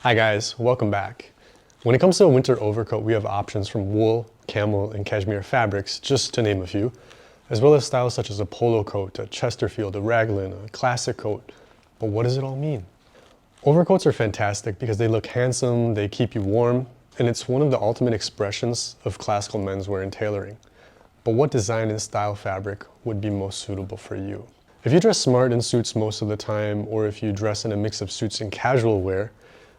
Hi guys, welcome back. When it comes to a winter overcoat, we have options from wool, camel, and cashmere fabrics, just to name a few, as well as styles such as a polo coat, a Chesterfield, a raglan, a classic coat. But what does it all mean? Overcoats are fantastic because they look handsome, they keep you warm, and it's one of the ultimate expressions of classical menswear and tailoring. But what design and style fabric would be most suitable for you? If you dress smart in suits most of the time, or if you dress in a mix of suits and casual wear,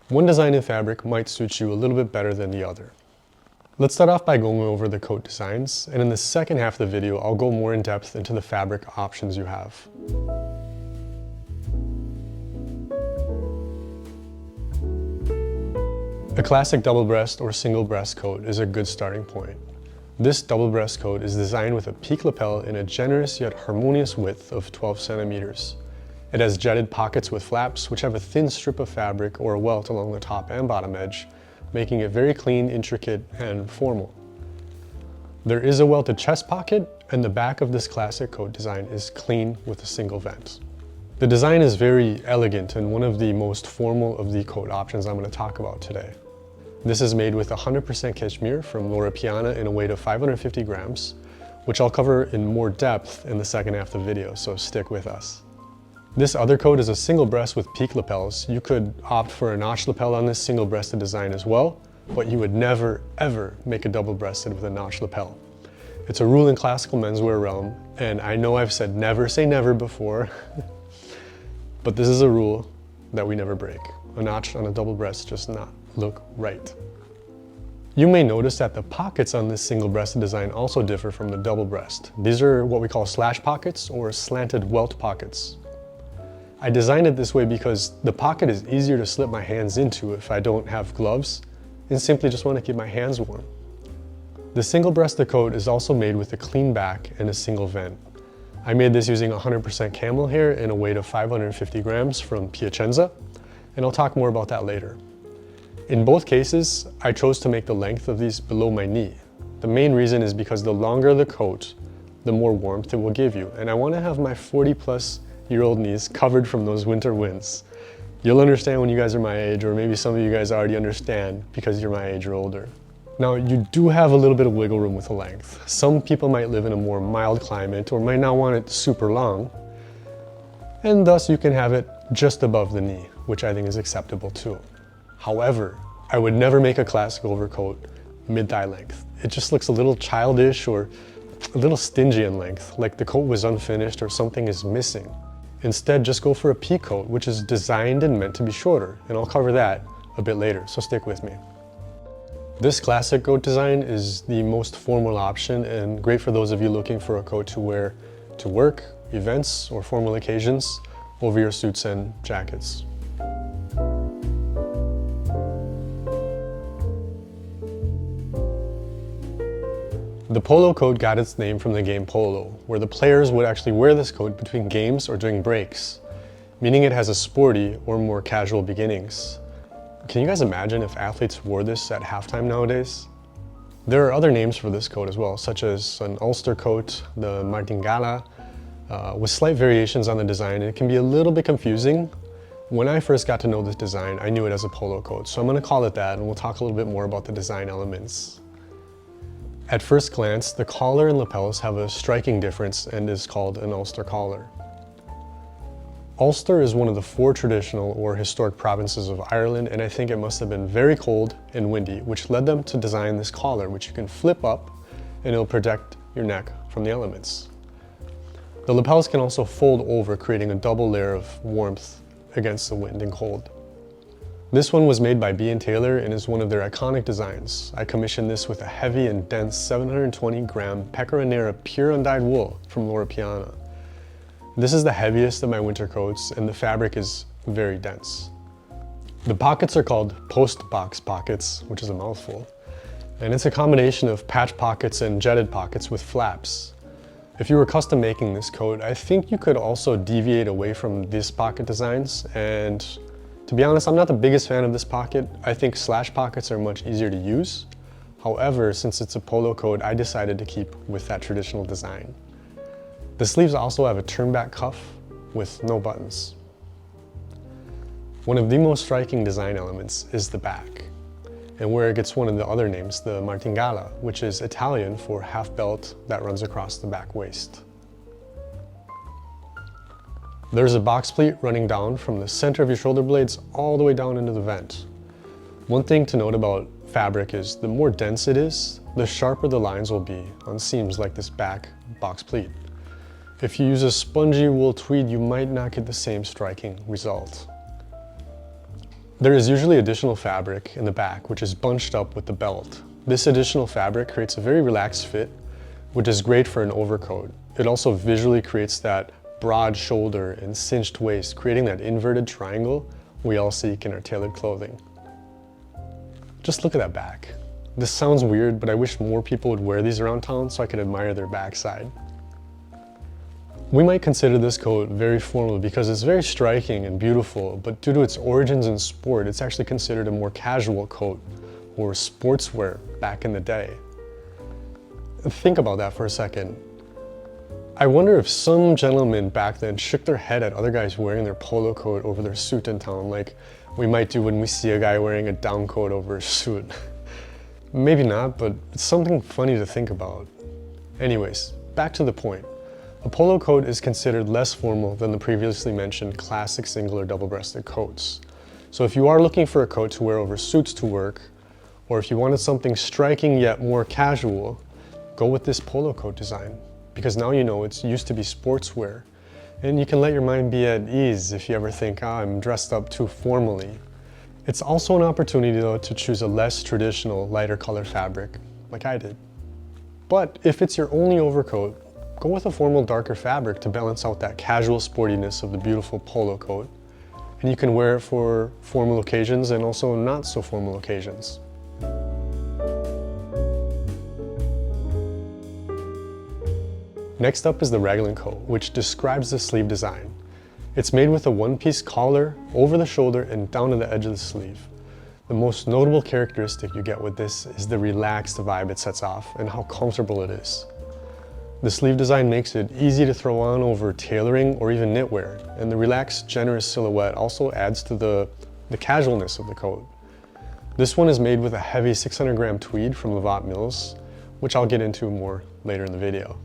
one design and fabric might suit you a little bit better than the other. Let's start off by going over the coat designs, and in the second half of the video, I'll go more in depth into the fabric options you have. A classic double breast or single breast coat is a good starting point. This double breast coat is designed with a peak lapel in a generous yet harmonious width of 12 centimeters. It has jetted pockets with flaps, which have a thin strip of fabric or a welt along the top and bottom edge, making it very clean, intricate, and formal. There is a welted chest pocket, and the back of this classic coat design is clean with a single vent. The design is very elegant and one of the most formal of the coat options I'm going to talk about today. This is made with 100% cashmere from Loro Piana in a weight of 550 grams, which I'll cover in more depth in the second half of the video, so stick with us. This other coat is a single breast with peak lapels. You could opt for a notch lapel on this single breasted design as well, but you would never ever make a double breasted with a notch lapel. It's a rule in classical menswear realm, and I know I've said never say never before, but this is a rule that we never break. A notch on a double breast does not look right. You may notice that the pockets on this single breasted design also differ from the double breast. These are what we call slash pockets or slanted welt pockets. I designed it this way because the pocket is easier to slip my hands into if I don't have gloves and simply just want to keep my hands warm. The single breasted coat is also made with a clean back and a single vent. I made this using 100% camel hair in a weight of 550 grams from Piacenza, and I'll talk more about that later. In both cases, I chose to make the length of these below my knee. The main reason is because the longer the coat, the more warmth it will give you, and I want to have my 40-plus-year-old knees covered from those winter winds. You'll understand when you guys are my age, or maybe some of you guys already understand because you're my age or older. Now, you do have a little bit of wiggle room with the length. Some people might live in a more mild climate or might not want it super long, and thus you can have it just above the knee, which I think is acceptable too. However, I would never make a classic overcoat mid-thigh length. It just looks a little childish or a little stingy in length, like the coat was unfinished or something is missing. Instead, just go for a Peaco, which is designed and meant to be shorter, and I'll cover that a bit later, so stick with me. This classic coat design is the most formal option and great for those of you looking for a coat to wear to work, events, or formal occasions over your suits and jackets. The polo coat got its name from the game Polo, where the players would actually wear this coat between games or during breaks, meaning it has a sporty or more casual beginnings. Can you guys imagine if athletes wore this at halftime nowadays? There are other names for this coat as well, such as an Ulster coat, the martingala, with slight variations on the design. It can be a little bit confusing. When I first got to know this design, I knew it as a polo coat, so I'm going to call it that, and we'll talk a little bit more about the design elements. At first glance, the collar and lapels have a striking difference and is called an Ulster collar. Ulster is one of the 4 traditional or historic provinces of Ireland, and I think it must have been very cold and windy, which led them to design this collar, which you can flip up and it'll protect your neck from the elements. The lapels can also fold over, creating a double layer of warmth against the wind and cold. This one was made by B & Taylor and is one of their iconic designs. I commissioned this with a heavy and dense 720-gram Pecorino pure undyed wool from Loro Piana. This is the heaviest of my winter coats, and the fabric is very dense. The pockets are called post box pockets, which is a mouthful, and it's a combination of patch pockets and jetted pockets with flaps. If you were custom making this coat, I think you could also deviate away from these pocket designs, and to be honest, I'm not the biggest fan of this pocket. I think slash pockets are much easier to use. However, since it's a polo coat, I decided to keep with that traditional design. The sleeves also have a turn back cuff with no buttons. One of the most striking design elements is the back, and where it gets one of the other names, the martingala, which is Italian for half belt that runs across the back waist. There's a box pleat running down from the center of your shoulder blades all the way down into the vent. One thing to note about fabric is the more dense it is, the sharper the lines will be on seams like this back box pleat. If you use a spongy wool tweed, you might not get the same striking result. There is usually additional fabric in the back, which is bunched up with the belt. This additional fabric creates a very relaxed fit, which is great for an overcoat. It also visually creates that broad shoulder and cinched waist, creating that inverted triangle we all seek in our tailored clothing. Just look at that back. This sounds weird, but I wish more people would wear these around town so I could admire their backside. We might consider this coat very formal because it's very striking and beautiful, but due to its origins in sport, it's actually considered a more casual coat or sportswear back in the day. Think about that for a second. I wonder if some gentlemen back then shook their head at other guys wearing their polo coat over their suit in town, like we might do when we see a guy wearing a down coat over a suit. Maybe not, but it's something funny to think about. Anyways, back to the point. A polo coat is considered less formal than the previously mentioned classic single or double-breasted coats. So if you are looking for a coat to wear over suits to work, or if you wanted something striking yet more casual, go with this polo coat design. Because now you know it's used to be sportswear, and you can let your mind be at ease if you ever think, I'm dressed up too formally. It's also an opportunity though to choose a less traditional, lighter color fabric, like I did. But if it's your only overcoat, go with a formal, darker fabric to balance out that casual sportiness of the beautiful polo coat, and you can wear it for formal occasions and also not so formal occasions. Next up is the raglan coat, which describes the sleeve design. It's made with a one-piece collar over the shoulder and down to the edge of the sleeve. The most notable characteristic you get with this is the relaxed vibe it sets off and how comfortable it is. The sleeve design makes it easy to throw on over tailoring or even knitwear, and the relaxed, generous silhouette also adds to the casualness of the coat. This one is made with a heavy 600-gram tweed from Levant Mills, which I'll get into more later in the video.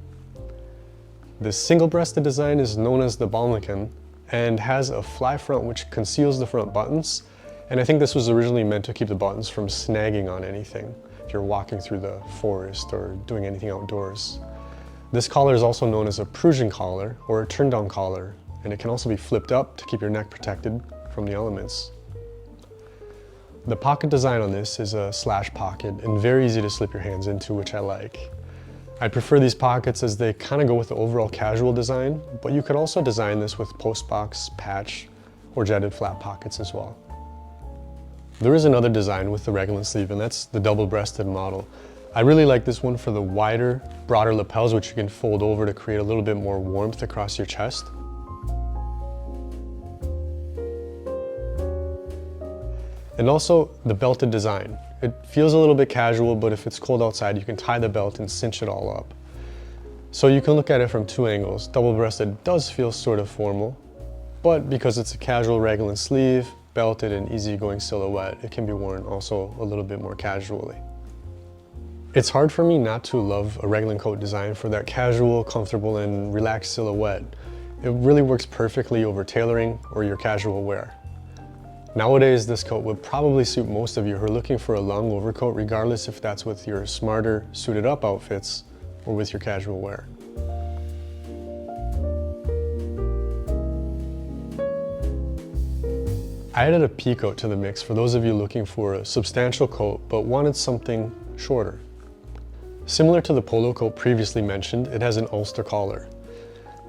This single-breasted design is known as the balmacan and has a fly front which conceals the front buttons, and I think this was originally meant to keep the buttons from snagging on anything if you're walking through the forest or doing anything outdoors. This collar is also known as a Prussian collar or a turn-down collar, and it can also be flipped up to keep your neck protected from the elements. The pocket design on this is a slash pocket and very easy to slip your hands into, which I like. I prefer these pockets as they kind of go with the overall casual design, but you could also design this with postbox, patch, or jetted flap pockets as well. There is another design with the raglan sleeve, and that's the double-breasted model. I really like this one for the wider, broader lapels, which you can fold over to create a little bit more warmth across your chest. And also the belted design. It feels a little bit casual, but if it's cold outside, you can tie the belt and cinch it all up. So you can look at it from two angles. Double-breasted does feel sort of formal, but because it's a casual raglan sleeve, belted and easygoing silhouette, it can be worn also a little bit more casually. It's hard for me not to love a raglan coat design for that casual, comfortable, and relaxed silhouette. It really works perfectly over tailoring or your casual wear. Nowadays, this coat would probably suit most of you who are looking for a long overcoat, regardless if that's with your smarter, suited up outfits or with your casual wear. I added a Peaco to the mix for those of you looking for a substantial coat but wanted something shorter. Similar to the polo coat previously mentioned, it has an Ulster collar.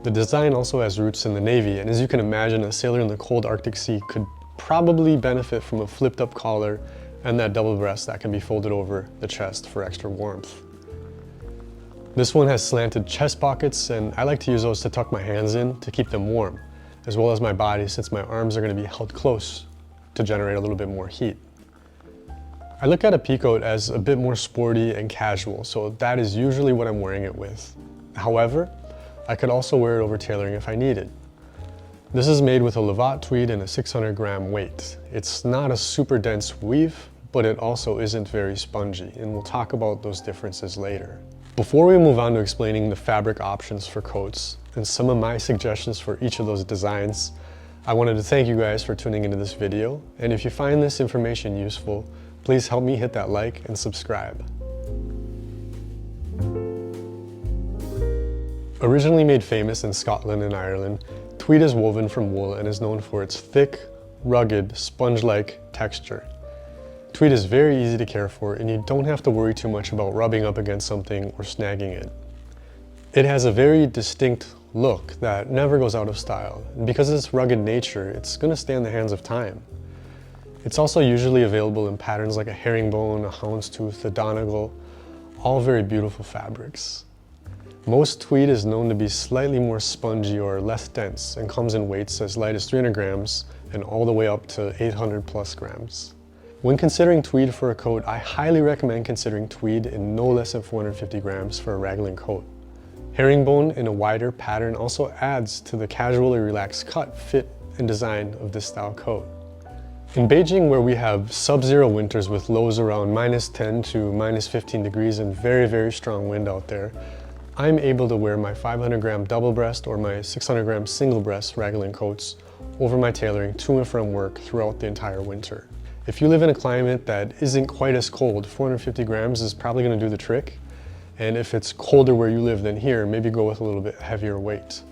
The design also has roots in the Navy, and as you can imagine, a sailor in the cold Arctic Sea could probably benefit from a flipped up collar and that double breast that can be folded over the chest for extra warmth. This one has slanted chest pockets, and I like to use those to tuck my hands in to keep them warm, as well as my body, since my arms are going to be held close to generate a little bit more heat. I look at a peacoat as a bit more sporty and casual, so that is usually what I'm wearing it with. However, I could also wear it over tailoring if I needed. This is made with a Lovat tweed and a 600-gram weight. It's not a super dense weave, but it also isn't very spongy, and we'll talk about those differences later. Before we move on to explaining the fabric options for coats and some of my suggestions for each of those designs, I wanted to thank you guys for tuning into this video, and if you find this information useful, please help me hit that like and subscribe. Originally made famous in Scotland and Ireland, tweed is woven from wool and is known for its thick, rugged, sponge-like texture. Tweed is very easy to care for, and you don't have to worry too much about rubbing up against something or snagging it. It has a very distinct look that never goes out of style, and because of its rugged nature, it's going to stay in the hands of time. It's also usually available in patterns like a herringbone, a houndstooth, a donegal, all very beautiful fabrics. Most tweed is known to be slightly more spongy or less dense and comes in weights as light as 300 grams and all the way up to 800 plus grams. When considering tweed for a coat, I highly recommend considering tweed in no less than 450 grams for a raglan coat. Herringbone in a wider pattern also adds to the casually relaxed cut, fit, and design of this style coat. In Beijing, where we have sub-zero winters with lows around -10 to -15 degrees and very strong wind out there, I'm able to wear my 500-gram double breast or my 600-gram single breast raglan coats over my tailoring to and from work throughout the entire winter. If you live in a climate that isn't quite as cold, 450 grams is probably going to do the trick. And if it's colder where you live than here, maybe go with a little bit heavier weight.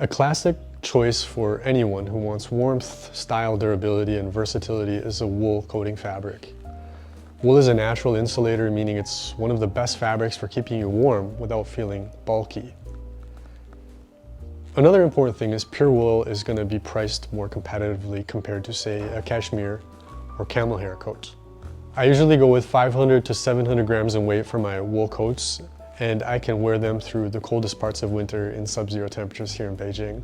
A classic choice for anyone who wants warmth, style, durability, and versatility is a wool coating fabric. Wool is a natural insulator, meaning it's one of the best fabrics for keeping you warm without feeling bulky. Another important thing is pure wool is going to be priced more competitively compared to, say, a cashmere or camel hair coat. I usually go with 500 to 700 grams in weight for my wool coats, and I can wear them through the coldest parts of winter in sub-zero temperatures here in Beijing.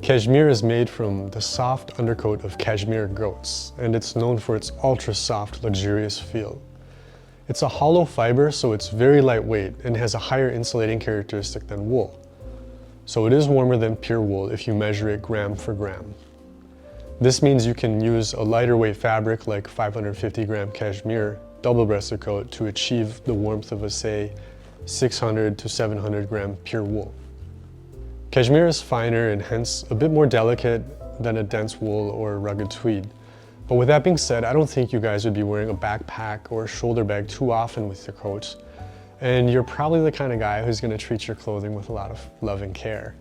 Kashmir is made from the soft undercoat of cashmere goats, and it's known for its ultra-soft, luxurious feel. It's a hollow fiber, so it's very lightweight and has a higher insulating characteristic than wool. So it is warmer than pure wool if you measure it gram for gram. This means you can use a lighter weight fabric like 550-gram cashmere double-breasted coat to achieve the warmth of a, say, 600 to 700-gram pure wool. Cashmere is finer and hence a bit more delicate than a dense wool or rugged tweed. But with that being said, I don't think you guys would be wearing a backpack or a shoulder bag too often with your coats, and you're probably the kind of guy who's going to treat your clothing with a lot of love and care.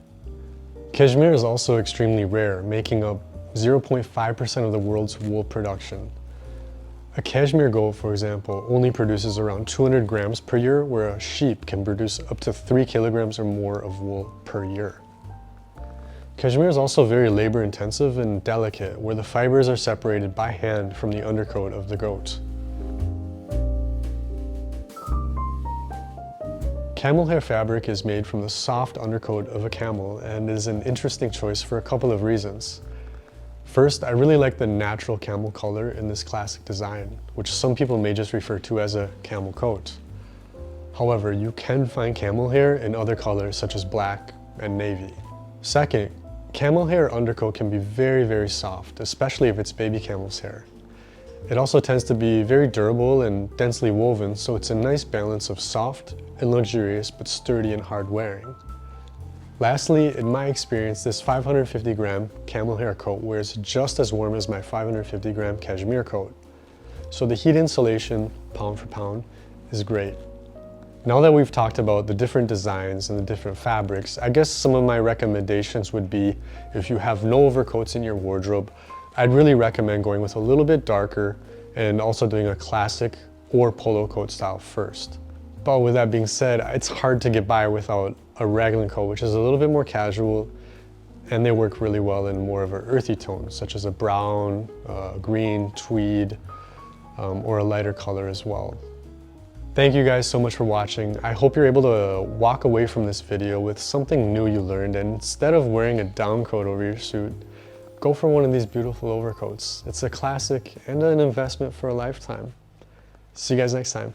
Cashmere is also extremely rare, making up 0.5% of the world's wool production. A cashmere goat, for example, only produces around 200 grams per year, where a sheep can produce up to 3 kilograms or more of wool per year. Cashmere is also very labor intensive and delicate, where the fibers are separated by hand from the undercoat of the goat. Camel hair fabric is made from the soft undercoat of a camel and is an interesting choice for a couple of reasons. First, I really like the natural camel color in this classic design, which some people may just refer to as a camel coat. However, you can find camel hair in other colors such as black and navy. Second, camel hair undercoat can be very soft, especially if it's baby camel's hair. It also tends to be very durable and densely woven, so it's a nice balance of soft and luxurious but sturdy and hard wearing. Lastly, in my experience, this 550-gram camel hair coat wears just as warm as my 550-gram cashmere coat. So the heat insulation, pound for pound, is great. Now that we've talked about the different designs and the different fabrics, I guess some of my recommendations would be, if you have no overcoats in your wardrobe, I'd really recommend going with a little bit darker and also doing a classic or polo coat style first. But with that being said, it's hard to get by without a raglan coat, which is a little bit more casual, and they work really well in more of an earthy tone, such as a brown, green, tweed, or a lighter color as well. Thank you guys so much for watching. I hope you're able to walk away from this video with something new you learned, and instead of wearing a down coat over your suit, go for one of these beautiful overcoats. It's a classic and an investment for a lifetime. See you guys next time.